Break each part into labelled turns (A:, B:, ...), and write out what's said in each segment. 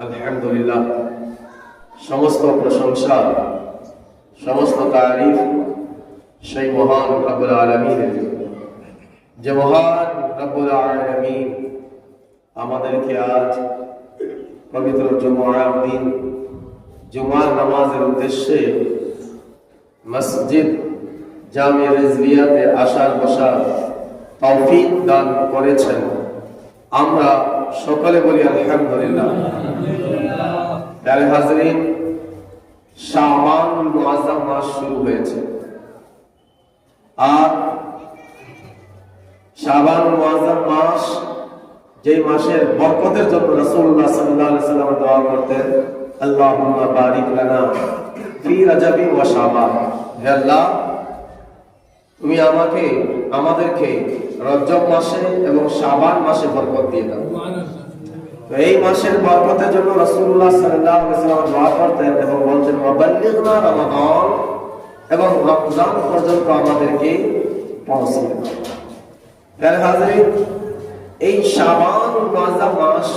A: আলহামদুলিল্লাহ, সমস্ত প্রশংসা, সমস্ত তারিফ সেই মহান রব্বুল আলামিনের, যে মহান রব্বুল আলামিন আমাদেরকে আজ পবিত্র জুমার দিন জুমার নামাজের উদ্দেশ্যে মসজিদ জামিয়া রিজভিয়াতে আসার বসার তৌফিক দান করেছেন। আমরা সকলে বলি আলহামদুলিল্লাহ। প্যারে হাজরিন, শাবানুল মুআজ্জাম মাস শুরু হয়েছে, আর শাবানুল মুআজ্জাম মাস যে মাসের বরকতের জন্য রাসূলুল্লাহ সাল্লাল্লাহু আলাইহি ওয়াসাল্লাম দোয়া করতেন, আল্লাহুম্মা বারিক লানা ফি রাজাবি ওয়া শাবান। হে আল্লাহ, তুমি আমাদেরকে রজব মাসে এবং শাবান মাসে বরকত দিয়ে দাও। তো এই মাসের বরকতের জন্য রাসূলুল্লাহ সাল্লাল্লাহু আলাইহি ওয়াসাল্লাম দোয়া করতেন এবং বলতেন, ওয়াবাল্লিগনা রমাদান, এবং রমজান পর্যন্ত আমাদেরকে পৌঁছে দাও। তাহলে হাজরিন, এই শাবানুল মুআজ্জাম মাস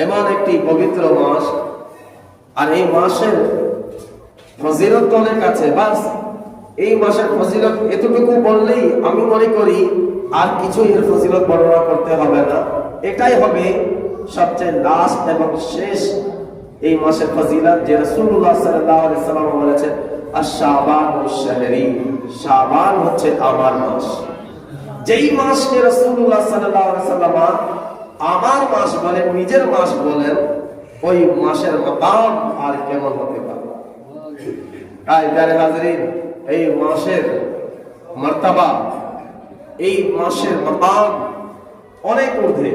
A: এমন একটি পবিত্র মাস, আর এই মাসের ফজিলত অনেক আছে। বাস এই মাসের ফজিলত এতটুকু বললেই আমি মনে করি আর কিছু এর ফজিলত বর্ণনা করতে হবে না। এটাই হবে সবচেয়ে লাস্ট এবং শেষ এই মাসের ফজিলত, যে রাসূলুল্লাহ সাল্লাল্লাহু আলাইহি ওয়াসাল্লাম বলেছেন, আশ-শাবানুশ শাহরি, শাবান হচ্ছে আমার মাস। যেই মাসকে রাসূলুল্লাহ সাল্লাল্লাহু আলাইহি ওয়াসাল্লাম আমার মাস বলেন, নিজের মাস বলেন, ওই মাসের মাকাম আর কেমন হতে পারে। তাই প্যারে হাজরিন, এই মাসের মর্তবা, এই মাসের মাকাম অনেক ঊর্ধ্বে।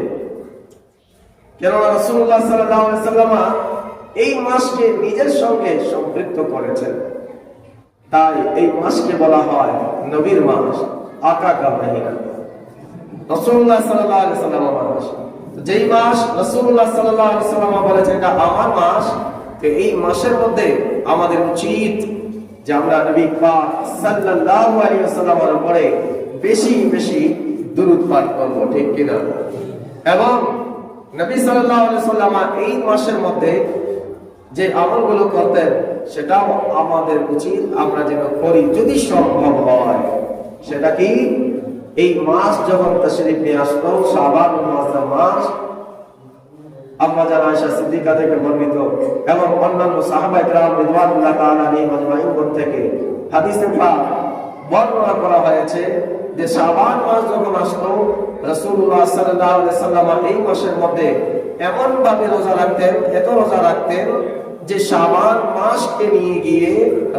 A: কেননা রাসূলুল্লাহ সাল্লাল্লাহু আলাইহি ওয়াসাল্লাম এই মাসকে নিজের সঙ্গে সম্পৃক্ত করেছেন। তাই এই মাসকে বলা হয় নবীর মাস, আকা কা মহিনা, রাসূলুল্লাহ সাল্লাল্লাহু আলাইহি ওয়াসাল্লাম মাস। যেই মাস রাসূলুল্লাহ সাল্লাল্লাহু আলাইহি ওয়াসাল্লাম বলেছেন এটা আমার মাস, তো এই মাসের মধ্যে আমাদের উচিত যে আমরা নবী পাক সাল্লাল্লাহু আলাইহি ওয়াসাল্লামের উপরে বেশি বেশি দুরূদ পাঠ করব, ঠিক কিনা? এবং নবী সাল্লাল্লাহু আলাইহি ওয়াসাল্লাম এই মাসের মধ্যে যে আমলগুলো করতেন সেটাও আমাদের উচিত আমরা যেন করি, যদি সম্ভব হয়। সেটা কি? এই মাস যখন তাশরীফ নিয়ে আসলো, শাবানুল মুআজ্জাম মাস, আম্মা জান আয়েশা সিদ্দিকা থেকে বর্ণিত এবং অন্যান্য সাহাবায়ে কেরাম রিদওয়ানুল্লাহ তাআলা আলাইহিম আজমাইন থেকে হাদিসে পাক বর্ণনা করা হয়েছে যে শাবান মাস যখন আসলো, রাসূলুল্লাহ সাল্লাল্লাহু আলাইহি ওয়াসাল্লাম এই মাসের মধ্যে এমন ভাবে রোজা রাখতেন, এত রোজা রাখতেন যে শাবান মাসকে নিয়ে গিয়ে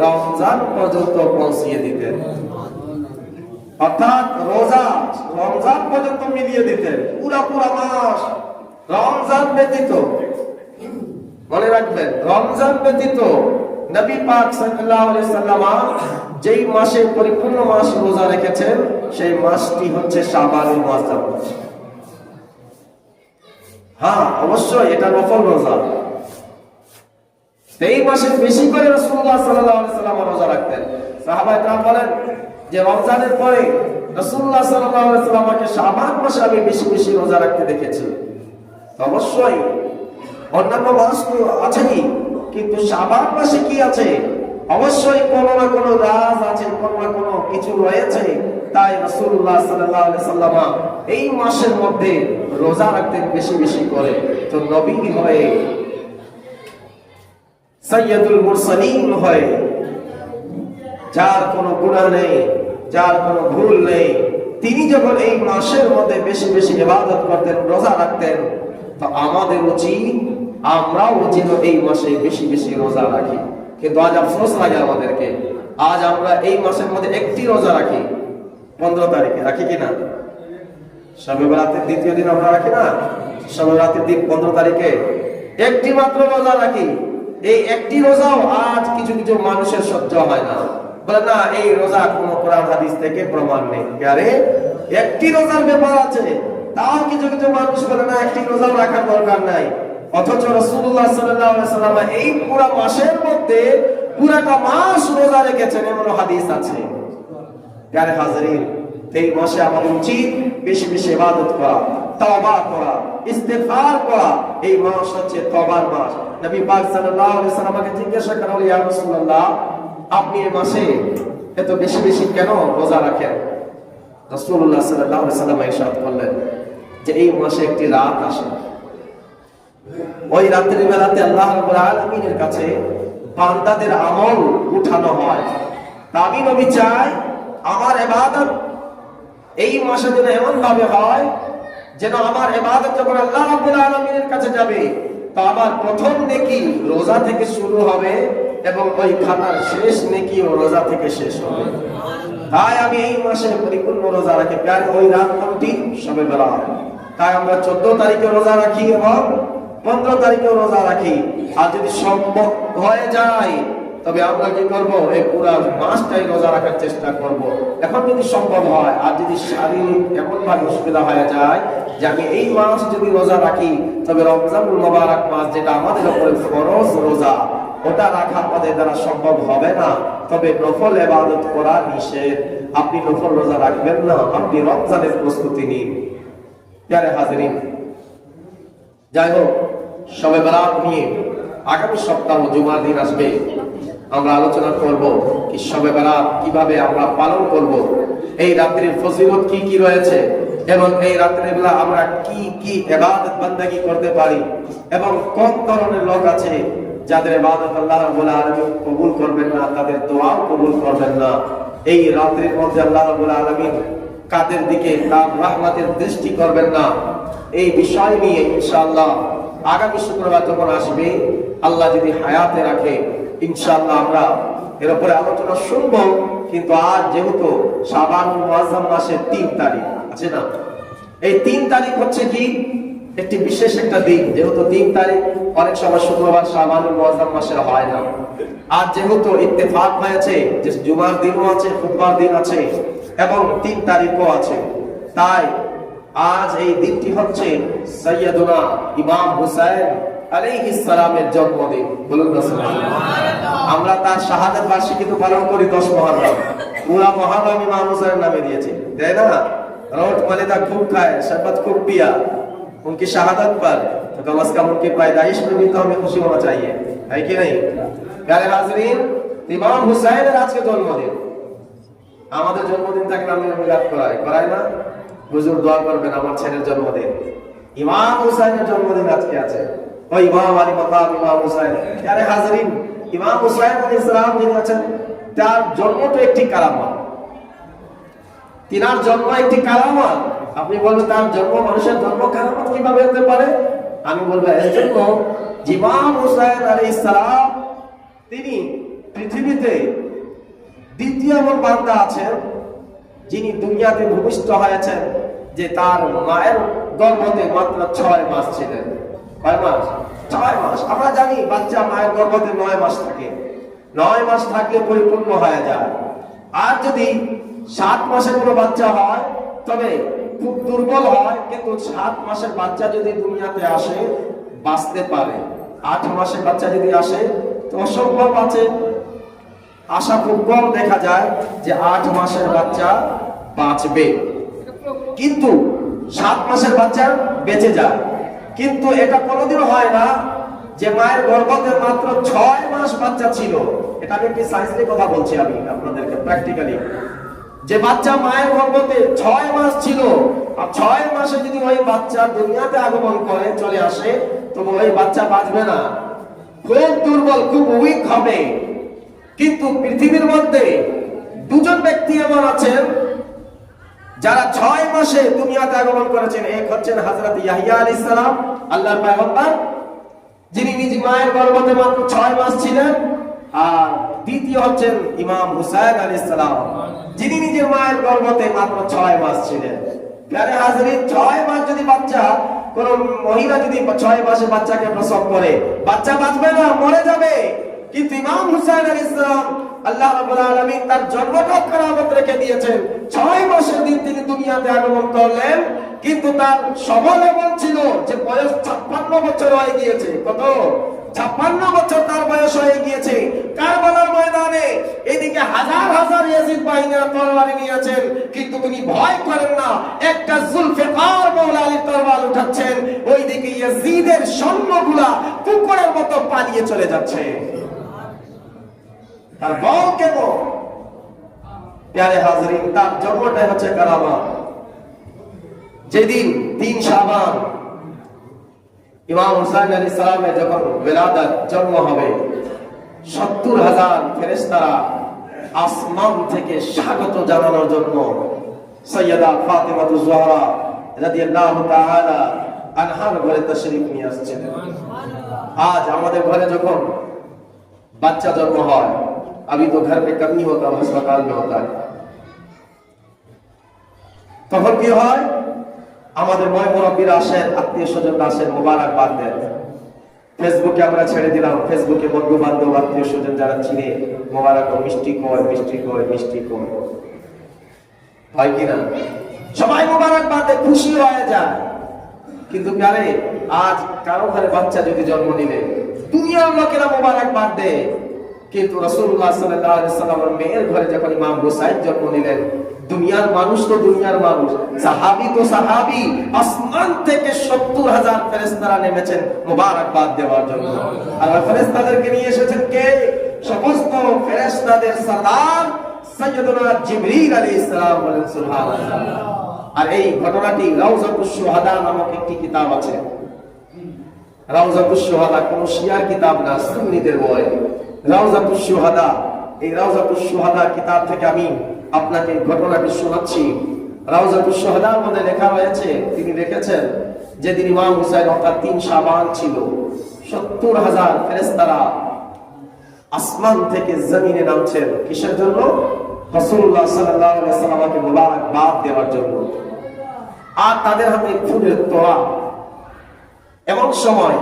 A: রমজান পর্যন্ত পৌঁছিয়ে দিতেন। অর্থাৎ রমজান পর্যন্ত মিলিয়ে দিতেন, পুরা মাস। রমজান ব্যতীত, মনে রাখবেন, রমজান ব্যতীত নবী পাক সাল্লাল্লাহু আলাইহি ওয়াসাল্লাম যেই মাসে পরিপূর্ণ মাস রোজা রেখেছেন সেই মাসটি হচ্ছে শাবানুল মুআজ্জাম মাস। হ্যাঁ, অবশ্যই এটা নফল রোজা। এই মাসে বেশি করে রাসূলুল্লাহ সাল্লাল্লাহু আলাইহি ওয়াসাল্লাম রোজা রাখতেন। সাহাবায়ে কেরাম বলেন যে রমজানের পরে রাসূলুল্লাহ সাল্লাল্লাহু আলাইহি ওয়াসাল্লামকে শাবান মাসে আমি বেশি বেশি রোজা রাখতে দেখেছি। অবশ্যই অন্যান্য মাস তো আছেই, কিন্তু শাবান মাসে কি আছে? অবশ্যই কোনো না কোনো রাজ আছে, কোনো না কোনো কিছু রয়েছে। তাই রাসূলুল্লাহ সাল্লাল্লাহু আলাইহি ওয়াসাল্লাম এই মাসের মধ্যে রোজা রাখতেন বেশি বেশি করে। তো নবী হয়ে, সাইয়্যিদুল মুরসালিন হয়ে, যার কোনো গুনাহ নেই, যার কোনো ভুল নেই, তিনি যখন এই মাসের মধ্যে বেশি বেশি ইবাদত করতেন, রোজা রাখতেন, তো আমাদের উচিত আমরাও উচিত এই মাসে বেশি বেশি রোজা রাখি। কিন্তু আজ আফসোস লাগে আমাদেরকে, আজ আমরা এই মাসের মধ্যে একটি রোজা রাখি, 15 তারিখে রাখি কিনা? শবে বরাতের দ্বিতীয় দিন আমরা রাখি না? শবে বরাতের দিন 15 তারিখে একটি মাত্র রোজা রাখি। এই একটি রোজাও আজ কিছু কিছু মানুষের সহ্য হয় না, বলে না এই রোজা কোনো কোরআন হাদিস থেকে প্রমাণ নেই। আরে একটি রোজার ব্যাপার আছে, তাও কিছু কিছু মানুষ বলে না একটি রোজাও রাখার দরকার নাই। অথচ রাসূলুল্লাহ সাল্লাল্লাহু আলাইহি ওয়াসাল্লাম এই পুরো মাসের মধ্যে পুরাটা মাস রোজা রেখেছেন, এমন হাদিস আছে। প্যারে হাজরিন, এই মাসে আমাদের উচিত বেশি বেশি ইবাদত করা। তওবা করা, ইস্তেগফার করা। এই মাস হচ্ছে তওবার মাস। নবী পাক সাল্লাল্লাহু আলাইহি ওয়াসাল্লামকে জিজ্ঞাসা করা হলো, ইয়া রাসূলুল্লাহ, আপনি এই মাসে এত বেশি বেশি কেন রোজা রাখেন? রাসূলুল্লাহ সাল্লাল্লাহু আলাইহি ওয়াসাল্লাম ইরশাদ করলেন যে এই মাসে একটি রাত আসে, ওই রাতের বেলাতে আল্লাহ রাব্বুল আলামিনের কাছে বান্দাদের আমল উঠানো হয়। আমি নবী চাই আমার ইবাদত এই মাসে যেন এমন ভাবে হয় যেন আমার ইবাদত যখন আল্লাহ রাব্বুল আলামিনের কাছে যাবে তো আমার প্রথম নেকি রোজা থেকে শুরু হবে এবং ওই খাতার শেষ নেকিও রোজা থেকে শেষ হবে। তাই আমি এই মাসে পরিপূর্ণ রোজা রাখি। প্রায় ওই রাত কোনটি? শবে বরাত। তাই আমরা 14 তারিখে রোজা রাখি এবং 15 তারিখেও রোজা রাখি। আর যদি সম্ভব হয়ে যায় তবে আমরা কি করব? এই পুরো মাসটাই রোজা রাখার চেষ্টা করব এখন যদি সম্ভব হয়। আর যদি শারীরিক এমন ভাবে অসুবিধা হয়ে যায় যে আমি এই মাস যদি রোজা রাখি তবে রমজানুল মুবারক মাস যেটা আমাদের উপরে ফরজ রোজা, ওটা রাখা আমাদের দ্বারা সম্ভব হবে না। তবে নফল ইবাদত করা নিষেধ। আপনি নফল রোজা রাখবেন না, আপনি রমজানের প্রস্তুতি নিন। প্যারে হাজিরিন, যাই হোক, শবে বরাত নিয়ে আগামী সপ্তাহ জুমার দিন আসবে, আমরা আলোচনা করব কি শবে বরাত কিভাবে আমরা পালন করব, এই রাত্রির ফজিলত কি কি রয়েছে এবং এই রাত্রির বেলা আমরা কি কি ইবাদত বান্দাগি করতে পারি এবং কোন ধরনের লোক আছে যাদের ইবাদত আল্লাহ রাব্বুল আলামিন কবুল করবেন না, তাদের দোয়াও কবুল করবেন না। এই রাত্রির মধ্যে আল্লাহ রাব্বুল আলামিন কাদের দিকে তার রহমতের দৃষ্টি করবেন না, এই বিষয় নিয়ে ইনশাআল্লাহ আগামী শুক্রবার যখন আসবে, আল্লাহ যদি হায়াতে রাখে, ইনশাআল্লাহ আমরা এর উপরে আলোচনা শুনবো। কিন্তু আজ যেহেতু শাবানুল মুআজ্জাম মাসের 3 তারিখ আছে না, এই 3 তারিখ হচ্ছে কি একটি বিশেষ একটা দিন। যেহেতু 3 তারিখ অনেক সময় শুক্রবার শাবানুল মুআজ্জাম মাসের হয় না, আর যেহেতু ইত্তেফাক হয়েছে যে জুমার দিনও আছে, খুতবার দিন আছে এবং 3 তারিখও আছে, তাই আজ এই দিনটি হচ্ছে সাইয়্যিদুনা ইমাম হুসাইন আলাইহিস সালামের জন্মদিন। বলুন না সুবহানাল্লাহ। আমরা তার শাহাদাত বার্ষিকী তো পালন করি 10 মুহররম। পুরা মুহররম ইমাম হুসাইনের নামে দিয়েছে, তাই না? रोट मलिदा खूब खाए, शरबत खूब पिया उनकी शहादत पर, तो कम से कम उनकी पैदाइश में भी तो हमें खुशी होना चाहिए, है कि नहीं? प्यारे हाज़रीन, इमाम हुसैনের আজকে জন্মদিন। আমাদের জন্মদিন থাকলে আমি মিলাদ করাই না? হুজুর দোয়া করবেন আমার ছেলের জন্মদিন। ইমাম হুসাইনের জন্মদিন আজকে আছে। ওই ইমাম আলী মাকাম ইমাম হুসাইন। প্যারে হাজরিন, ইমাম হুসাইন আলাইহিস সালাম যিনি আছেন, তার জন্ম তো একটি কারামত। তিনার জন্ম একটি কারামত। আপনি বলবেন তার জন্ম, মানুষের জন্ম কারামত কিভাবে হতে পারে? আমি বলবো এর জন্য ইমাম হুসাইন আলাইহিস সালাম তিনি পৃথিবীতে দ্বিতীয় এমন বান্দা আছেন যিনি দুনিয়াতে ভূমিষ্ঠ হয়েছেন যে তার মায়ের গর্ভে মাত্র 6 মাস ছিলেন। কয় মাস? 6 মাস। আমরা জানি বাচ্চা মায়ের গর্ভে 9 মাস থাকে, 9 মাস থাকলে পরিপূর্ণ হয়ে যায়। আর যদি 7 মাসের কোনো বাচ্চা হয় তবে খুব দুর্বল হয়, কিন্তু 7 মাসের বাচ্চা যদি দুনিয়াতে আসে বাঁচতে পারে। 8 মাসের বাচ্চা যদি আসে তো অসম্ভব আছে, আশা খুব কম দেখা যায় যে 8 মাসের বাচ্চা বাঁচবে, কিন্তু 7 মাসের বাচ্চা বেঁচে যায়। কিন্তু এটা কোনোদিনও হয় না যে মায়ের গর্ভে মাত্র 6 মাস বাচ্চা ছিল। এটা আমি একটি সায়েন্সের কথা বলছি আমি আপনাদেরকে প্র্যাকটিক্যালি, যে বাচ্চা মায়ের গর্ভে 6 মাস ছিল, আর 6 মাসে যদি ওই বাচ্চা দুনিয়াতে আগমন করে চলে আসে তবে ওই বাচ্চা বাঁচবে না, খুব দুর্বল, খুব উইক হবে। কিন্তু পৃথিবীর মধ্যে 2জন ব্যক্তি এমন আছেন যারা 6 মাসে দুনিয়াতে আগমন করেছেন। এক হচ্ছেন হযরত ইয়াহইয়া আলাইহিস সালাম, আল্লাহর পয়গম্বর, যিনি নিজ মায়ের গর্ভে মাত্র 6 মাস ছিলেন। আর দ্বিতীয় হচ্ছেন ইমাম হুসাইন আলাইহিস সালাম, যিনি নিজের মায়ের গর্ভে মাত্র 6 মাস ছিলেন। প্যারে হাজরিন, 6 মাস যদি বাচ্চা, কোন মহিলা যদি 6 মাসে বাচ্চাকে প্রসব করে, বাচ্চা বাঁচবে না, মরে যাবে। কিন্তু ইমাম হুসাইন আলাইহিস সালাম আল্লাহ রাব্বুল আলামিন তার জন্মটা কারামত রেখে দিয়েছেন। 6 মাসের দিন তিনি দুনিয়াতে আগমন করলেন, কিন্তু তার সময় এমন ছিল যে বয়স 56 বছর হয়ে গিয়েছে। কত? 56 বছর তার বয়স হয়ে গিয়েছে। কারবালার ময়দানে এদিকে হাজার হাজার ইয়াজিদ বাহিনীরা তরবারি নিয়েছেন, কিন্তু তিনি ভয় করেন না। একটা জুলফিকার মওলা আলীর তরবারি উঠাচ্ছেন, ওইদিকে ইয়াজিদের সৈন্যগুলা কুকুরের মতো পালিয়ে চলে যাচ্ছে। তার বল কেন? প্যারে হাজরিন, তার জন্মটাই হচ্ছে কারামাত। যেদিন 3 শাবান ইমাম হুসাইন আলাইহিস সালামের যখন বিলাদত জন্ম হবে, 70,000 ফেরেশতারা আসমান থেকে স্বাগত জানানোর জন্য সাইয়্যিদা ফাতিমাতুজ জোহরা রাদিয়াল্লাহু তাআলা আনহার ঘরে তাশরীফ নিয়ে আসছেন। আজ আমাদের ঘরে যখন বাচ্চা জন্ম হয়, अभी तो घर में कम ही होता, अस्पताल में होता है, তখন কি হয়? আমাদের ময় মুরব্বীরা আসেন, আত্মীয় স্বজনরা আসেন, মোবারকবাদ দেন। ফেসবুকে আমরা ছেড়ে দিলাম, ফেসবুকে বন্ধু বান্ধব আত্মীয় স্বজন যারা চিনে মোবারক মিষ্টি কয়, মিষ্টি কয়, মিষ্টি কয়, হয় কিনা? সবাই মোবারকবাদ দেয়, খুশি হয়ে যায়। কিন্তু কারে আজ কারো ঘরে বাচ্চা যদি জন্ম নিলে দুনিয়ার লোকেরা মোবারকবাদ দেয়, কিন্তু রাসূলুল্লাহ সাল্লাল্লাহু আলাইহি ওয়াসাল্লামের মেয়ের ঘরে যখন ইমাম হুসাইন জন্ম নিলেন, দুনিয়ার মানুষ তো দুনিয়ার মানুষ, সাহাবী তো সাহাবী, আসমান থেকে 70,000 ফেরেশতারা নেমেছেন মোবারকবাদ দেওয়ার জন্য। আর ফেরেশতাদেরকে নিয়ে এসেছেন কে? সমস্ত ফেরেশতাদের সরদার সাইয়্যিদুনা জিবরীল আলাইহিস সালাম। বলেন সুবহানাল্লাহ। আর এই ঘটনাটি রাউজাতুশ শুহাদা নামক একটি কিতাব আছে। রাউজাতুশ শুহাদা কোন শিয়ার কিতাব না, সুন্নিদের বই। রাউজাতুশ শুহাদা, এই রাউজাতুশ শুহাদা কিতাব থেকে আমি আপনাকে ঘটনাটি শোনাচ্ছি। রাউজাতুশ শুহাদার মধ্যে লেখা রয়েছে, তিনি লিখেছেন যেদিন ইমাম হুসাইন অর্থাৎ 3 শাবান ছিল, 70,000 ফেরেশতারা আসমান থেকে জমিনে নামছেন। কিসের জন্য? রাসূলুল্লাহ সাল্লাল্লাহু আলাইহি ওয়াসাল্লামকে মোবারকবাদ দেওয়ার জন্য। আর তাদের হাতে ফুলের তোড়া। এমন সময়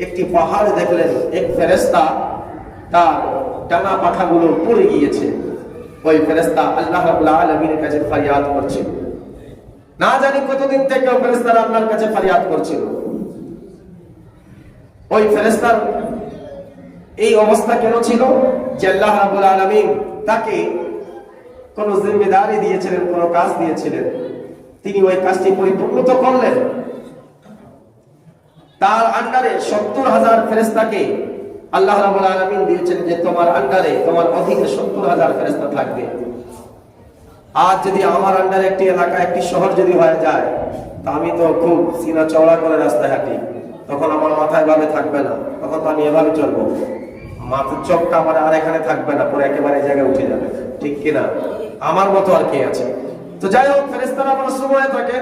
A: একটি পাহাড় দেখলেন, এক ফেরেশতা তার ডানা পাখাগুলো পড়ে গিয়েছে। ওই ফেরেশতা আল্লাহ রাব্বুল আলামিনের কাছে ফরিয়াদ করছিল। না জানি কতদিন থেকে ওই ফেরেশতারা আল্লাহর কাছে ফরিয়াদ করছিল। ওই ফেরেশতার এই অবস্থা কেন ছিল? যে আল্লাহ রাব্বুল আলামিন তাকে কোন জিম্মেদারি দিয়েছিলেন, কোন কাজ দিয়েছিলেন, তিনি ওই কাজটি পরিপূর্ণ তো করলেন। তার আন্ডারে 70,000 ফেরেশতাকে আল্লাহ রাব্বুল আলামিন দিয়েছেন যে তোমার আন্ডারে, তোমার অধীনে 70,000 ফেরেশতা থাকবে। আজ যদি আমার আন্ডারে একটি এলাকা, একটি শহর যদি হয়ে যায়, তা আমি তো খুব সিনা চওড়া করে রাস্তায় হাঁটি, তখন আমার মাথায় ভাবে থাকবে না, তখন তো আমি এভাবে চলবো, মাথার চোখটা আমার আর এখানে থাকবে না, পুরো একেবারে এই জায়গায় উঠে যাবে, ঠিক কিনা? আমার মতো আর কে আছে? তো যাই হোক, ফেরেশতারা মাসুম হয়ে থাকে,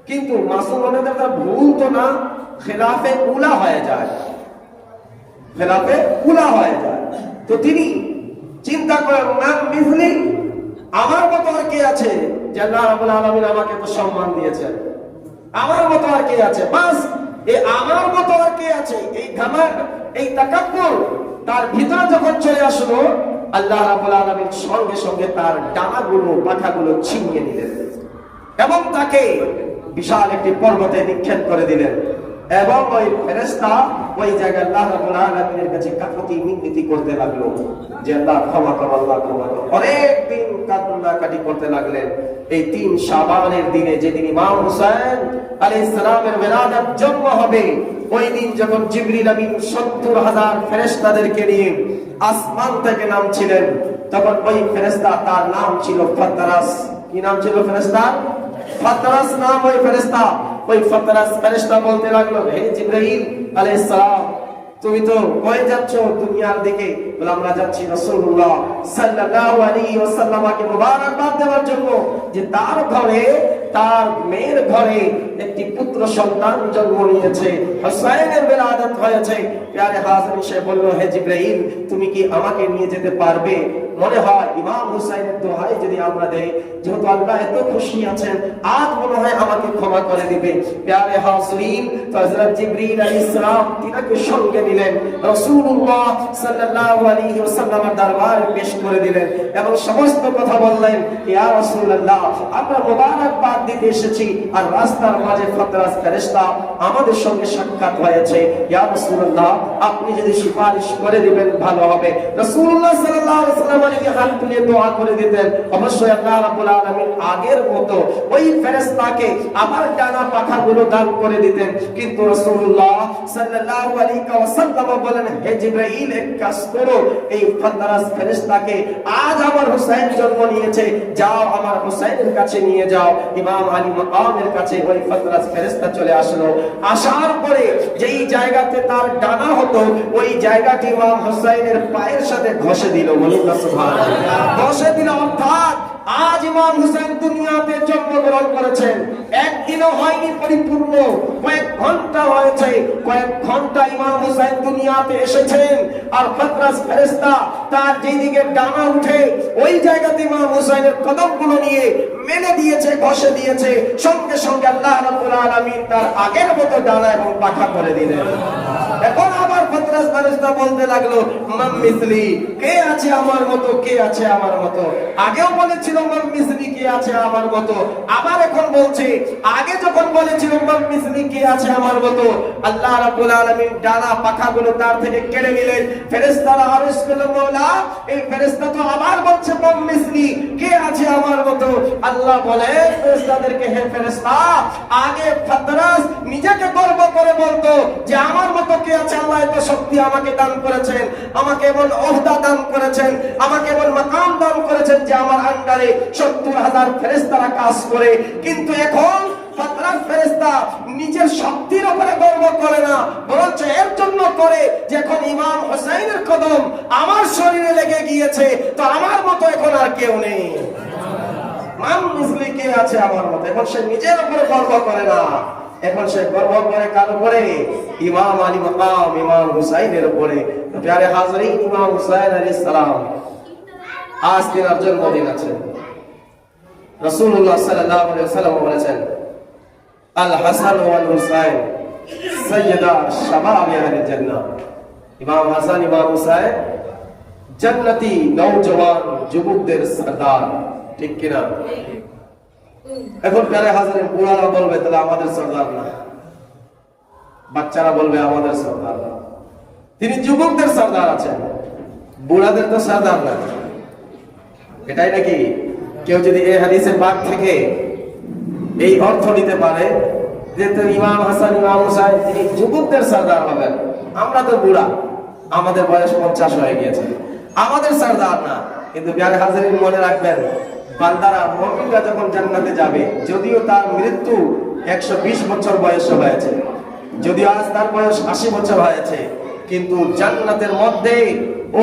A: কিন্তু মাসুম হলে তার ভুল তো না, খেলাফে উলা হয়ে যায়, খেলাফে উলা হয়ে যায়। তো তিনি চিন্তা করেন, মান মিসলি, আমার মতো আর কে আছে? যে আল্লাহ রাব্বুল আলামিন আমাকে তো সম্মান দিয়েছেন, আমার মতো আর কে আছে? বাস এই আমার মতো আর কে আছে, এই ঘমন্ড, এই তাকাব্বুর তার ভিতরে যখন চলে আসলো, আল্লাহ রাব্বুল আলামিন সঙ্গে সঙ্গে তার ডানাগুলো, পাখাগুলো ছিনিয়ে নিলেন এবং তাকে বিশাল একটি পর্বতে নিক্ষেপ করে দিলেন। এবং ওই ফেরেশতা ওই জায়গায় আল্লাহ রাব্বুল আলামিনের কাছে কাকুতি মিনতি করতে লাগলো যে আল্লাহ ক্ষমা করো, আল্লাহ ক্ষমা করো। অনেক দিন কান্নাকাটি করতে লাগলেন। এই 3 শাবানের দিনে, যেদিন ইমাম হুসাইন আলাইহিস সালামের বিলাদত জন্ম হবে, ওই দিন যখন জিবরিল আমিন 70,000 ফেরেশতাদেরকে নিয়ে আসমান থেকে নামছিলেন, তখন ওই ফেরেশতা, তার নাম ছিল ফাতরাস। কি নাম ছিল ফেরেশতার? ফাতরাস নাম ওই ফেরেশতা। ওই ফাতরাস ফেরেশতা বলতে লাগলো, হে জিবরাইল আলাইহিস সালাম, তুমি তো কই যাচ্ছ দুনিয়ার দিকে? বলে আমরা যাচ্ছি রাসূলুল্লাহ সাল্লাল্লাহু আলাইহি ওয়াসাল্লামকে মোবারকবাদ দেওয়ার জন্য, যে তার ঘরে, তার মেয়ের ঘরে একটি পুত্র সন্তান জন্ম নিয়েছে, হুসাইনের বিলাদত হয়েছে। প্যারে হাজরিন, সে বলল, হে জিবরাইল, তুমি কি আমাকে নিয়ে যেতে পারবে? মনে হয় ইমাম হুসাইনের দোহাই যদি আমরা দেই, যেহেতু আল্লাহ এত খুশি আছেন, আজ মনে হয় আমাকে ক্ষমা করে দিবে। প্যারে হাজরিন, তো হযরত জিবরিল আলাইহিস সালাম তিনাকে সঙ্গে নিলেন, রাসূলুল্লাহ সাল্লাল্লাহু আলাইহি ওয়াসাল্লামের দরবারে পেশ করে দিলেন এবং সমস্ত কথা বললেন, ইয়া রাসূলুল্লাহ, আমরা মোবারকবাদ দিতে এসেছি, আর রাস্তার মাঝে খতরাস ফেরেশতা আমাদের সঙ্গে সাক্ষাৎ হয়েছে। ইয়া রাসূলুল্লাহ, আপনি যদি সুপারিশ করে দিবেন ভালো হবে। রাসূলুল্লাহ সাল্লাল্লাহু আলাইহি ওয়াসাল্লাম যদি হাত তুলে দোয়া করে দিতেন, অবশ্যই আল্লাহ রাব্বুল আলামিন আগের মতো ওই ফেরেশতাকে আবার ডানা পাখাগুলো দান করে দিতেন। কিন্তু রাসূলুল্লাহ সাল্লাল্লাহু আলাইহি ওয়াসাল্লাম বলেন, হে জিবরাইল, এক কাজ করো, এই খতরাস ফেরেশতাকে আজ আমার হুসাইন জন্ম নিয়েছে, যাও আমার হুসাইনের কাছে নিয়ে যাও। ইমাম আলী মাকামের কাছে ওই খতরাস ফেরেশতা চলে আসলো। আসার পরে যেই জায়গাতে তার ডানা হতো, ওই জায়গাটি ইমাম হুসাইনের পায়ের সাথে ঘষে দিল। বলুন না সুবহানাল্লাহ। ঘষে দিল, অর্থাৎ আজ ইমাম হুসাইন দুনিয়াতে জন্মগ্রহণ করেছেন, একদিনও হয়নি পরিপূর্ণ, কয়েক ঘন্টা হয়েছে, কয়েক ঘন্টা ইমাম হুসাইন দুনিয়াতে এসেছেন। আর খতরাস ফেরেশতা তার যেদিকে ডানা উঠে, ওই জায়গাতে ইমাম হুসাইনের কদমগুলো নিয়ে মেলে দিয়েছে, ঘষে দিয়েছে। সঙ্গে সঙ্গে আল্লাহ রাব্বুল আলামিন তার আগের মতো ডানা এবং পাখা করে দিলেন। এখন আবার খতরাস ফেরেশতা বলতে লাগলো, মান মিসলি, কে আছে আমার মতো, কে আছে আমার মতো। আগেও বলেছিল মান মিসলি, কে আছে আমার মতো, আবার এখন বলছে, আগে যখন বলেছিল মান মিসলি, কে আছে আমার মতো, আল্লাহ রাব্বুল আলামিন ডানা পাখাগুলো তার থেকে কেড়ে নিলেন। ফেরেশতারা আরশ করলেন, মাওলা, এই ফেরেশতা তো আবার বলছে মান মিসলি, কে আছে আমার মতো। আল্লাহ বলে ফেরেশতাদেরকে, হে ফেরেশতা, আগে খতরাস নিজেকে গর্ব করে বলতো যে আমার মতো কে আছে। আল্লাহ এত শক্তি আমাকে দান করেছেন, আমাকে এমন ওহদা দান করেছেন, আমাকে এমন মাকাম দান করেছেন যে আমার আন্ডারে ৭০,০০০ ফেরেশতারা কাজ করে। কিন্তু এখন খতরাস ফেরেশতা নিজের শক্তির উপরে গর্ব করে না, বরঞ্চ এর জন্য করে যে এখন ইমাম হুসাইনের কদম আমার শরীরে লেগে গিয়েছে, তো আমার মতো এখন আর কেউ নেই। মান মিসলি, কে আছে আমার মতো। এখন সে নিজের উপরে গর্ব করে না, এখন সে গর্ব করে কার উপরে? ইমাম আলী মাকাম, ইমাম হুসাইনের উপরে। প্যারে হাজরিন, ইমাম হুসাইন আলাইহিস সালাম আজ তিনার জন্মদিন আছে। রাসূলুল্লাহ সাল্লাল্লাহু আলাইহি ওয়াসাল্লাম বলেছেন, আল হাসান ওয়াল হুসাইন সাইয়্যিদা শাবাবি আহলিল জান্নাহ। ইমাম হাসান, ইমাম হুসাইন জান্নাতি নওজওয়ান যুবকদের সরদার, ঠিক কিনা? এখন প্যারে হাজারের বুড়ারা বলবে তাহলে আমাদের সরদার না, বাচ্চারা বলবে আমাদের সরদার না। তিনি যুবকদের সরদার আছেন, বুড়াদের তো সরদার না। এটাই নাকি কেউ যদি এই হাদিসের বাদ থেকে এই অর্থ নিতে পারে যে ইমাম হাসান, ইমাম হুসাইন তিনি যুবকদের সরদার হবেন, আমরা তো বুড়া, আমাদের বয়স 50 হয়ে গিয়েছে, আমাদের সরদার না। কিন্তু প্যারে হাজারিন মনে রাখবেন, বান্দারা, মুমিনরা যখন জান্নাতে যাবে, যদিও তার মৃত্যু 120 বছর বয়স হয়েছে, যদিও আজ তার বয়স 80 বছর হয়েছে, কিন্তু জান্নাতের মধ্যে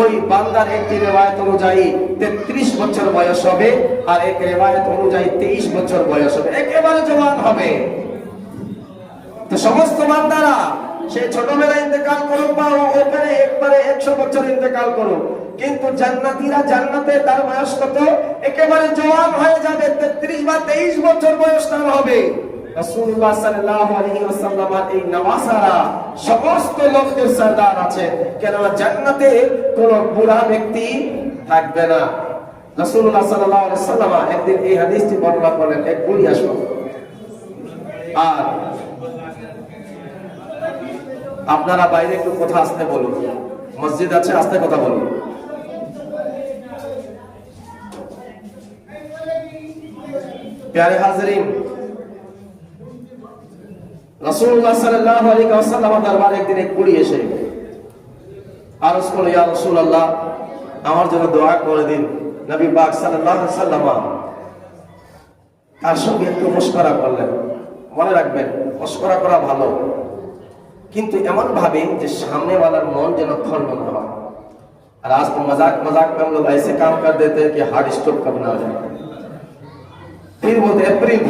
A: ওই বান্দার একটি রিওয়ায়াত অনুযায়ী 33 বছর বয়স হবে, আর এক রিওয়ায়াত অনুযায়ী 23 বছর বয়স হবে, একেবারে জওয়ান হবে। তো সমস্ত বান্দারা সে ছোটবেলায় ইন্তেকাল করুক বা ওপরে একবারে 100 বছর ইন্তেকাল করুক, কিন্তু জান্নাতীরা জান্নাতে তার বয়স কত? একেবারে জওয়ান হয়ে যাবে, 33 বা 23 বছর বয়স তার হবে। রাসূলুল্লাহ সাল্লাল্লাহু আলাইহি ওয়াসাল্লামের এই নওয়াসারা সমস্ত লোকদের সরদার আছে, কেন জান্নাতে কোন বুড়া ব্যক্তি থাকবে না। রাসূলুল্লাহ সাল্লাল্লাহু আলাইহি ওয়াসাল্লাম একদিন এই হাদিসটি বর্ণনা করেন, এক বুড়ি আসলো, আর আপনারা বাইরে একটু কথা আসতে বলুন, মসজিদ আছে, আস্তে কথা বলুন। প্যারে হাজরিন, রাসূলুল্লাহ সাল্লাল্লাহু আলাইহি ওয়াসাল্লাম দরবারে একদিন এক বুড়ি এসে আরজ করল, ইয়া রাসূলুল্লাহ, আমার জন্য দোয়া করে দিন। নবী পাক সাল্লাল্লাহু আলাইহি ওয়াসাল্লাম তার সঙ্গে একটু মশকরা করলেন। মনে রাখবেন, মশকরা করা ভালো, কিন্তু এমন ভাবে যে সামনেওয়ালার মন যেন খন্ড না হয়। और आज तो मजाक मजाक में हम लोग ऐसे काम कर देते हैं कि हार्ट स्ट्रोक कब ना हो जाए। फिर बोलते अप्रैल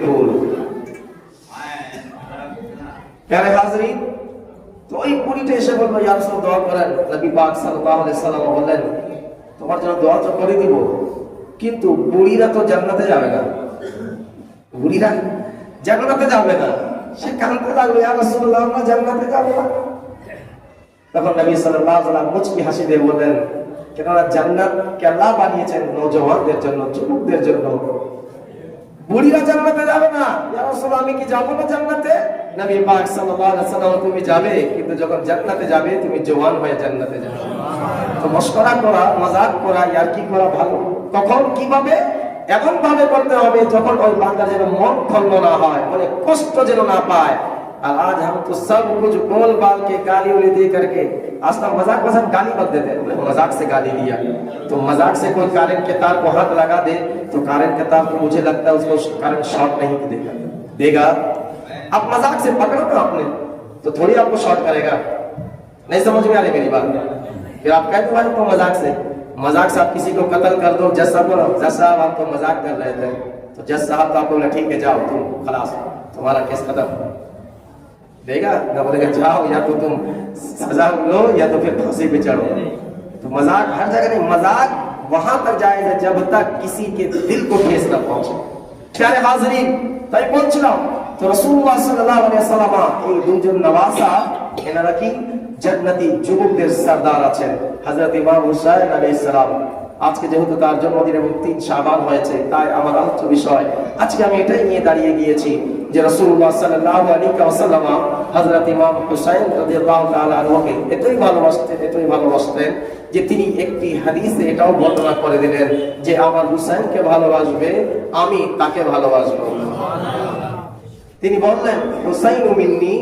A: फूल। प्यारे हाज़रीन, तो এই বুড়িটা এসে বলল, ইয়া রাসূলুল্লাহ দোয়া করেন। নবী পাক সাল্লাল্লাহু আলাইহি ওয়াসাল্লাম বললেন, তোমার জন্য দোয়া তো করে দিব, কিন্তু বুড়িরা তো জান্নাতে যাবে না, বুড়িরা জান্নাতে যাবে না। সে কাঁদতে লাগলো, ইয়া রাসূলুল্লাহ আমরা জান্নাতে যাব না। তখন নবী সাল্লাল্লাহু আলাইহি ওয়াসাল্লাম মুচকি হাসি দিয়ে বললেন, কেননা জান্নাতকে আল্লাহ বানিয়েছেন নওজওয়ানদের জন্য, যুবকদের জন্য। বুড়িরা জান্নাতে যাবে না। ইয়া রাসূলুল্লাহ আমি কি যাব না জান্নাতে? নবী পাক সাল্লাল্লাহু আলাইহি ওয়াসাল্লাম তুমি যাবে, কিন্তু যখন জান্নাতে যাবে তুমি জওয়ান হয়ে জান্নাতে যাবে। তো মশকরা করা, মজাক করা, ইয়ারকি করা ভালো, তখন কিভাবে? এমন ভাবে করতে হবে যখন ওই বান্দা যেন মন খন্ন না হয়, মানে কষ্ট যেন না পায়। আর আজ हम तो सब कुछ बोल बाल के गाली उली दे करके आज तक मजाक मजाक गाली मत देते, मजाक से गाली दिया तो मजाक से कोई करंट के तार को हाथ लगा दे तो करंट के तार को मुझे लगता है उसको करंट शॉर्ट नहीं देगा। आप मजाक से पकड़ो ना आपने तो थोड़ी आपको शॉर्ट करेगा। नहीं समझ में आ रही मेरी बात? फिर आप कहते भाई तो मजाक से आप किसी को कत्ल कर दो। जज साहब आप तो मजाक कर रहे थे, तो जज साहब तो आपको बोला ठीक है जाओ तुम खलास, तुम्हारा केस खत्म। देगा ना, बोलेगा जाओ या तो तुम सजा लो या तो फिर फांसी पे चढ़ो। तो मजाक हर जगह नहीं, मजाक वहां तक जाएगा जब तक किसी के दिल को ठेस न पहुंचे। प्यारे हाज़रीन, তাই বলছিলাম তো রাসূলুল্লাহ সাল্লাল্লাহু আলাইহি ওয়াসাল্লাম এই দুইজন নওয়াসা এনারা কি জান্নাতি যুবকদের সরদার আছেন, হযরত ইমাম হুসাইন আলাইহিস সালাম। আজকে যেহেতু তার জন্মদিন এবং 3 শাবান হয়েছে, তাই আমার আলোচ্য বিষয় আজকে আমি এটাই নিয়ে দাঁড়িয়ে গিয়েছি যে রাসূলুল্লাহ সাল্লাল্লাহু আলাইহি ওয়াসাল্লাম হযরত ইমাম হুসাইন রাদিয়াল্লাহু তাআলা আনহুকে এতই ভালোবাসতেন যে তিনি একটি হাদিসে এটাও বর্ণনা করে দিলেন যে আমার হুসাইনকে ভালোবাসবে আমি তাকে ভালোবাসবো। তিনি বললেন হুসাইনু মিন্নি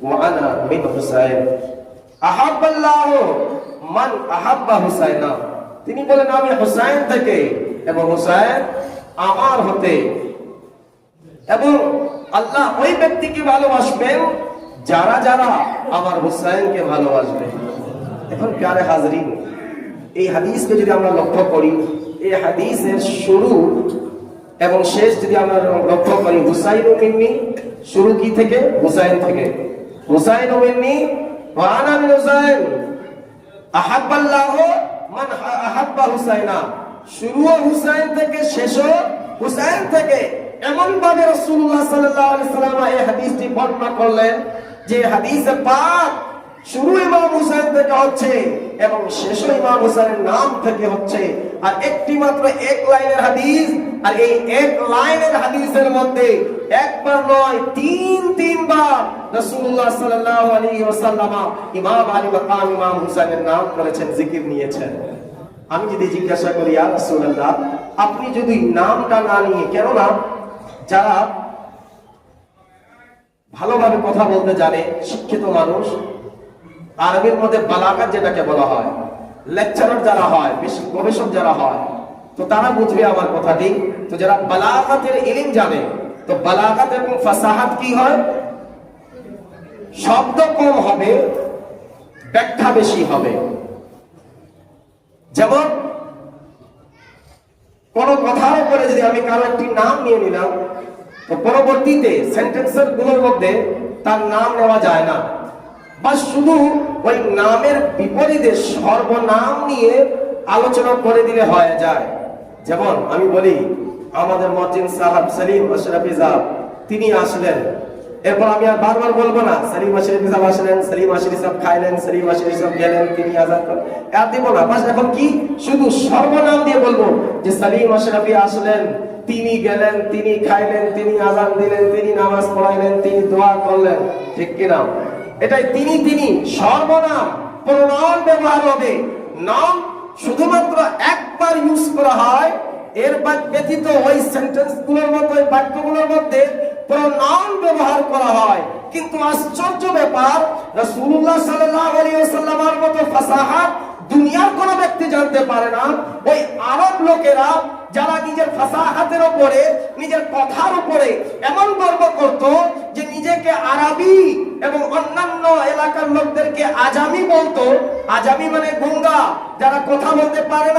A: ওয়া আনা মিন হুসাইন আহাব্বাল্লাহু মান আহাব্বা হুসাইনা। তিনি বলেন আমি হুসাইন থেকে এবং হুসাইন আমার হতে, এবং আল্লাহ ওই ব্যক্তিকে ভালোবাসবেন যারা যারা আমার হুসাইনকে ভালোবাসবে। এখন প্যারে হাজরিন, এই হাদিসকে যদি আমরা লক্ষ্য করি, এই হাদিসের শুরু এবং শেষ যদি আমরা লক্ষ্য করি, হুসাইনু মিন্নি শুরু কি থেকে? হুসাইন থেকে। হুসাইনু মিন্নি ওয়া আনা মিন হুসাইন আহাব্বাল্লাহু মান আহাব্বা হুসাইনা। শুরুও হুসাইন থেকে, শেষও হুসাইন থেকে। এমন ভাবে রাসূলুল্লাহ সাল্লাল্লাহু আলাইহি ওয়াসাল্লাম এই হাদিসটি বর্ণনা করলেন যে হাদিসে পাক শুরু ইমাম হুসাইন থেকে হচ্ছে এবং শেষ ইমাম হুসাইনের নাম থেকে হচ্ছে। আর একটি মাত্র এক লাইনের হাদিস, আর এই এক লাইনের হাদিসের মধ্যে একবার নয় তিনবার রাসূলুল্লাহ সাল্লাল্লাহু আলাইহি ওয়াসাল্লাম ইমাম আলী মাকাম ইমাম হুসাইনের নাম করেছেন, জিকির নিয়েছেন। আমি যদি জিজ্ঞাসা করি ইয়া রাসূলুল্লাহ আপনি যদি নামটা না নিয়ে, কেননা যারা ভালোভাবে কথা বলতে জানে, শিক্ষিত মানুষ, আরবির মধ্যে বালাগাত যেটাকে বলা হয়, লেকচারার যারা হয়, বেশি গবেষক যারা হয়, তো তারা বুঝবে আমার কথাটি। তো যারা বালাগাতের ইলম জানে, তো বালাগাত এবং ফাসাহাত কি হয়? শব্দ কম হবে, ব্যাখ্যা বেশি হবে। যেমন কোন কথার উপরে যদি আমি কারো একটি নাম নিয়ে নিলাম, তো পরবর্তীতে সেন্টেন্সের গুলোর মধ্যে তার নাম নেওয়া যায় না, বা শুধু ওই নামের বিপরীতে সর্বনাম নিয়ে আলোচনা করে দিলে হয়ে যায়। যেমন আমি বলি আমাদের মসজিদ সাহেব সলিম আশরাফি সাহেব তিনি আসলেন, এরপর আমি আর বারবার বলবো না সলিম আশরাফি সাহেব আসলেন, সলিম আশরাফি সাহেব খাইলেন, সলিম আশরাফি সাহেব গেলেন, তিনি আজান করলেন, আর দিব না। বাস এখন কি শুধু সর্বনাম দিয়ে বলবো যে সলিম আশরাফি আসলেন, তিনি গেলেন, তিনি খাইলেন, তিনি আজান দিলেন, তিনি নামাজ পড়াইলেন, তিনি দোয়া করলেন, ঠিক কিনা? এটাই তিনি সর্বনাম, প্রোনাউন ব্যবহার হবে। নাম শুধুমাত্র একবার ইউজ করা হয়, এর ব্যতীত ওই সেন্টেন্স গুলোর মধ্যে, ওই বাক্যগুলোর মধ্যে প্রোনাউন ব্যবহার করা হয়। কিন্তু আশ্চর্য ব্যাপার, রাসূলুল্লাহ সাল্লাল্লাহু আলাইহি ওয়াসাল্লামের মতো ফাসাহাত দুনিয়ার কোন ব্যক্তি জানতে পারে না। ওই আরব লোকেরা যারা নিজের ফাসাহাতের উপরে, নিজের কথার উপরে এমন গর্ব করত যে নিজেকে আরবি এবং অন্যান্য এলাকার লোকদেরকে আজামি বলতো। আজামি মানে গুঙ্গা, যারা কথা বলতে পারে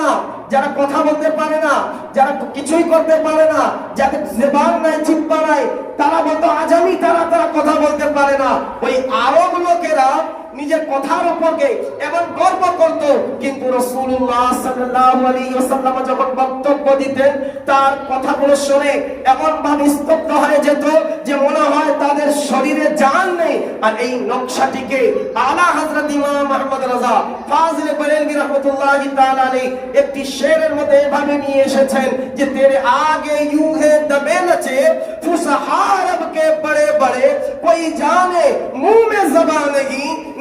A: না, যারা কিছুই করতে পারে না, যাদের জবান নাই, জিহ্বা নাই, তারা বলতো আজামি, তারা কথা বলতে পারে না। ওই আরব লোকেরা নিজের কথার উপরকে এমন গর্ব করত, কিন্তু রাসূলুল্লাহ সাল্লাল্লাহু আলাইহি ওয়াসাল্লাম যখন বক্তব্য দিতেন তার কথাগুলো শুনে এমন ভাবে স্তব্ধ হয়ে যেত যে মনে হয় তাদের শরীরে জান নেই। আর এই নকশাটিকে আলা হযরত ইমাম আহমদ রাজা ফাজিলে বরেলভী রাহমাতুল্লাহি তাআলা আলাইহি একটি শেরের মধ্যে এভাবে নিয়ে এসেছেন যে তেরে আগে ইউ হে দবে নচে ফুসহা আরব के बड़े बड़े कोई जाने मुंह में ज़बान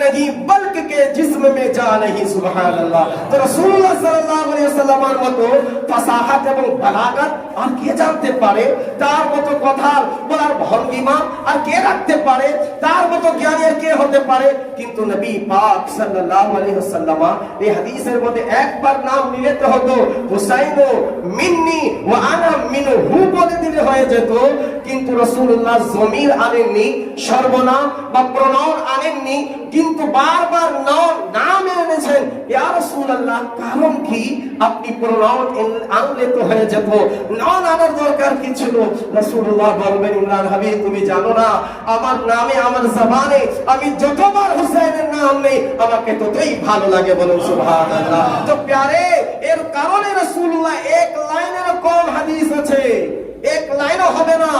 A: नहीं बल्कि के जिस्म में जान नहीं। सुभान अल्लाह। तो রাসূলুল্লাহ সাল্লাল্লাহু আলাইহি ওয়াসাল্লামের মতো ফাসাহাত এবং বালাগাত আর কে জানতে পারে, তার মতো কথা বলার ভঙ্গিমা আর কে রাখতে পারে, তার মতো জ্ঞানী আর কে হতে পারে। কিন্তু নবী পাক সাল্লাল্লাহু আলাইহি ওয়াসাল্লাম এই হাদিসের মধ্যে একবার নাম নিতে হতো, হুসাইন মিন্নি ওয়া আনা মিনহু বলে দিলে হয়ে যেত। কিন্তু রাসূলুল্লাহ জমির আনেননি, সর্বনাম বা প্রনাউন আনেননি, কিন্তু বারবার নাম এনেছেন। ইয়া রাসূলুল্লাহ, কারণ কি? আপনি প্রনাউন আনলে তো হয়ে যেত, নাম আনার দরকার কি ছিল? রাসূলুল্লাহ বলবেন, ইমরান হাবিব তুমি জানো না আমার নামে আমার জবানে আমি যতবার হুসাইনের নাম নেই আমাকে ততই ভালো লাগে। বলুন সুবহানাল্লাহ। তো প্যারে, এর কারণে রাসূলুল্লাহ এক লাইনের কম হাদিস আছে, এক লাইনও হবে না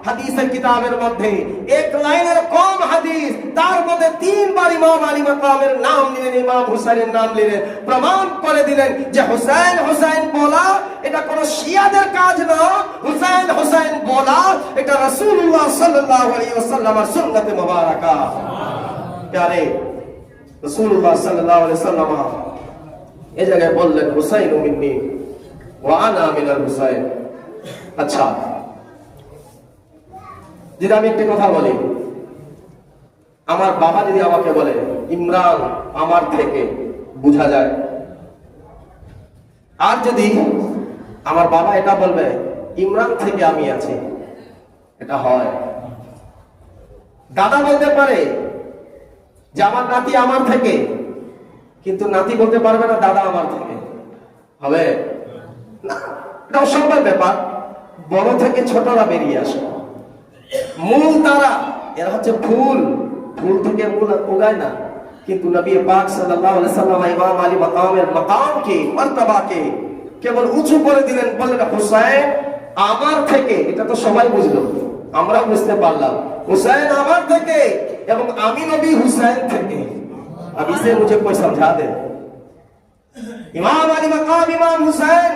A: হাদিসের কিতাবের মধ্যে, এক লাইনের কম হাদিস, তার মধ্যে তিনবার ইমাম আলী মাকামের নাম নিলেন, ইমাম হুসাইনের নাম নিলেন, প্রমাণ করে দিলেন যে হুসাইন হুসাইন বলা এটা কোন শিয়াদের কাজ না, হুসাইন হুসাইন বলা এটা রাসূলুল্লাহ সাল্লাল্লাহু আলাইহি ওয়াসাল্লামের সুন্নতে মুবারাকা। প্যারে, রাসূলুল্লাহ সাল্লাল্লাহু আলাইহি ওয়াসাল্লাম এই জায়গায় বললেন হুসাইন মিন্নি ওয়া আনা মিনাল হুসাইন। আচ্ছা, যদি আমি একটা কথা বলি, আমার বাবা যদি আমাকে বলে ইমরান আমার থেকে, বোঝা যায়। আর যদি আমার বাবা এটা বলবে ইমরান থেকে আমি আছি, এটা হয়। দাদা বলতে পারে যে আমার নাতি আমার থেকে, কিন্তু নাতি বলতে পারবে না দাদা আমার থেকে, হবে না, এটা অসম্ভব ব্যাপার। বড় থেকে ছোটরা বেরিয়ে আসে, মূল তারা, এরা হচ্ছে ফুল, ফুল থেকে মূল উগায় না। কিন্তু নবী পাক সাল্লাল্লাহু আলাইহি ওয়াসাল্লাম ইমাম আলী মাকামের মাকামকে, মারতাবাকে কেবল উঁচু করে দিলেন, বললেন হুসাইন আমার থেকে। এটা তো সবাই বুঝলো, আমরা বুঝতে পারলাম হুসাইন আমার থেকে, এবং আমি নবী হুসাইন থেকে। अब इसे मुझे कोई समझा दे। इमाम अली मकाम इमाम हुसैन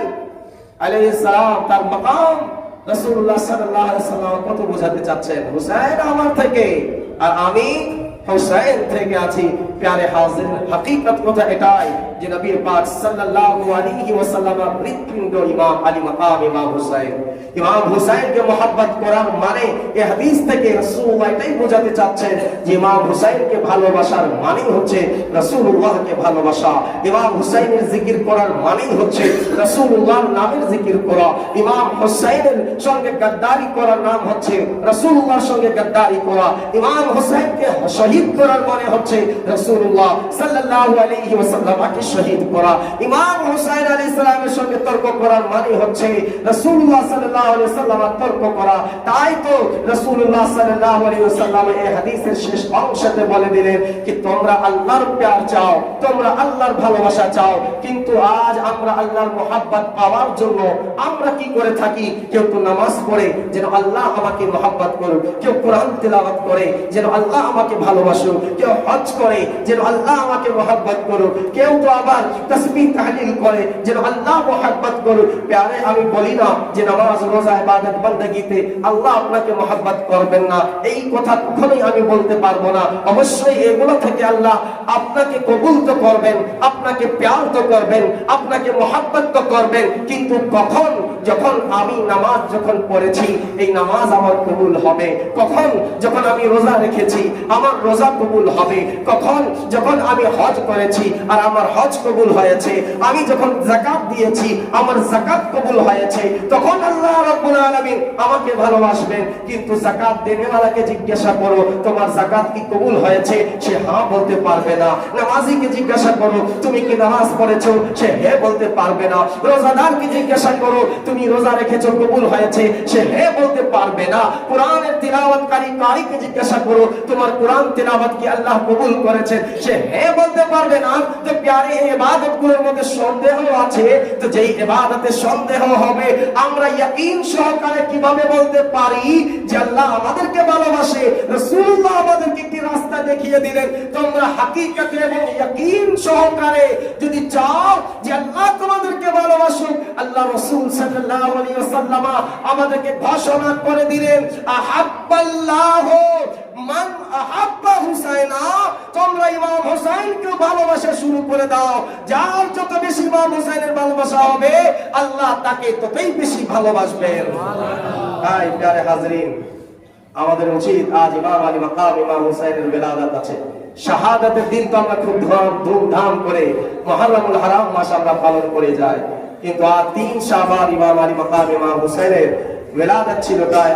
A: अलैहिस सलाम তার মাকাম রাসূলুল্লাহ সাল্লাল্লাহু আলাইহি ওয়াসাল্লাম কত বোঝাতে চাচ্ছেন, হুসাইন আমার থেকে আর আমি হুসাইন থেকে আছি। প্যারে হাজির, হাকিকত কথা এটাই যে নবী পাক সাল্লাল্লাহু আলাইহি ওয়াসাল্লামের হৃৎপিণ্ড ইমাম আলী মাকাম ইমাম হুসাইন। ইমাম হুসাইনকে মহব্বত করার মানে এই হাদিস থেকে রাসূলুল্লাহ এটাই বোঝাতে চাচ্ছেন যে ইমাম হুসাইনকে ভালোবাসার মানে হচ্ছে রাসূলুল্লাহকে ভালোবাসা। ইমাম হুসাইনের জিকির করার মানে হচ্ছে রাসূলুল্লাহর নামের জিকির করা। ইমাম হুসাইনের সঙ্গে গাদ্দারি করার নাম হচ্ছে রাসূলুল্লাহর সঙ্গে গাদ্দারি করা। ইমাম হুসাইনকে শহীদ করার মানে হচ্ছে রাসূলুল্লাহ সাল্লাল্লাহু আলাইহি ওয়াসাল্লামকে শহীদ করা। ইমাম হুসাইন আলাইহিস সালামের সঙ্গে তর্ক করার মানে হচ্ছে রাসূলুল্লাহ সাল্লাল্লাহু আলাইহি ওয়াসাল্লামের তর্ক করা। তাই তো রাসূলুল্লাহ সাল্লাল্লাহু আলাইহি ওয়াসাল্লাম এই হাদিসের শেষ অংশতে বলে দিলেন কি তোমরা আল্লাহর প্যার চাও, তোমরা আল্লাহর ভালোবাসা চাও, কিন্তু আজ আমরা আল্লাহর মুহাব্বত পাওয়ার জন্য আমরা কি করে থাকি? কেউ তো নামাজ পড়ে যেন আল্লাহ আমাকে মুহাব্বত করুক, কেউ কোরআন তেলাওয়াত করে যেন আল্লাহ আমাকে ভালোবাসুক, কেউ হজ করে যেন আল্লাহ আমাকে মুহাব্বত করুক, কেউ তো আবার তাসবিহ তাহলিল করে যেন আল্লাহ মুহাব্বত করুক। প্যারে, আমি বলি না যে নামাজ রোজা ইবাদত বান্দাগিতে আল্লাহ আপনাকে মুহাব্বত করবেন না, এই কথা কখনোই আমি বলতে পারবো না। অবশ্যই এগুলো থেকে আল্লাহ আপনাকে কবুল তো করবেন, আপনাকে প্যার তো করবেন, আপনাকে মুহাব্বত তো করবেন, কিন্তু কখন? যখন আমি নামাজ যখন পড়েছি এই নামাজ আমার কবুল হবে। কখন? যখন আমি রোজা রেখেছি আমার রোজা কবুল হবে। কখন? যখন আমি হজ করেছি আর আমার হজ কবুল হয়েছে। আমি যখন যাকাত দিয়েছি আমার যাকাত কবুল হয়েছে। তখন আল্লাহ রাব্বুল আলামিন আমাকে ভালোবাসবেন। কিন্তু যাকাত দেনেওয়ালাকে জিজ্ঞাসা করো তোমার যাকাত কি কবুল হয়েছে, সে হ্যাঁ বলতে পারবে না। নামাজীকে জিজ্ঞাসা করো তুমি কি নামাজ পড়েছো, সে হ্যাঁ বলতে পারবে না। রোজাদারকে জিজ্ঞাসা করো তুমি রোজা রেখেছো কবুল হয়েছে, সে হ্যাঁ বলতে পারবে না। কোরআনের তিলাওয়াতকারী কারীকে জিজ্ঞাসা করো তোমার কোরআন তিলাওয়াত কি আল্লাহ কবুল করেছেন, সে হ্যাঁ বলতে পারবে না। তো প্যারে এই ইবাদতগুলোর মধ্যে সন্দেহ আছে, তো যেই ইবাদতে সন্দেহ হবে আমরা ইয়াকিন সহকারে কিভাবে বলতে পারি যে আল্লাহ আমাদেরকে ভালোবাসে? রাসূলুল্লাহ আমাদেরকে কি রাস্তা দেখিয়ে দিলেন। তোমরা হাকিকতে এবং ইয়াকিন সহকারে যদি চাও যে আল্লাহ তোমাদেরকে ভালোবাসুক, আল্লাহ রাসূল সাল্লাল্লাহু আলাইহি ওয়াসাল্লাম আমাদেরকে ঘোষণা করে দিলেন আহাব্বাল্লাহু মান আহাব্বা হুসাইনা, তোমরা ইমাম হুসাইনকে ভালোবাসা শুরু করে দাও। যার যত বেশি ইমাম হুসাইনের ভালোবাসা হবে আল্লাহ তাকে ততই বেশি ভালোবাসবেন। তাই প্যারে হাজরিন, আমাদের উচিত আজ ইমাম আলী মাকাম ইমাম হুসাইনের বেলাদাত আছে, শাহাদাতের দিন তো আমরা খুব ধুমধাম করে মুহররমুল হারাম মাস আমরা পালন করে যাই, কিন্তু আজ 3 শাবান ইমাম আলী মাকাম ইমাম হুসাইনের বেলাদাত ছিল। তাই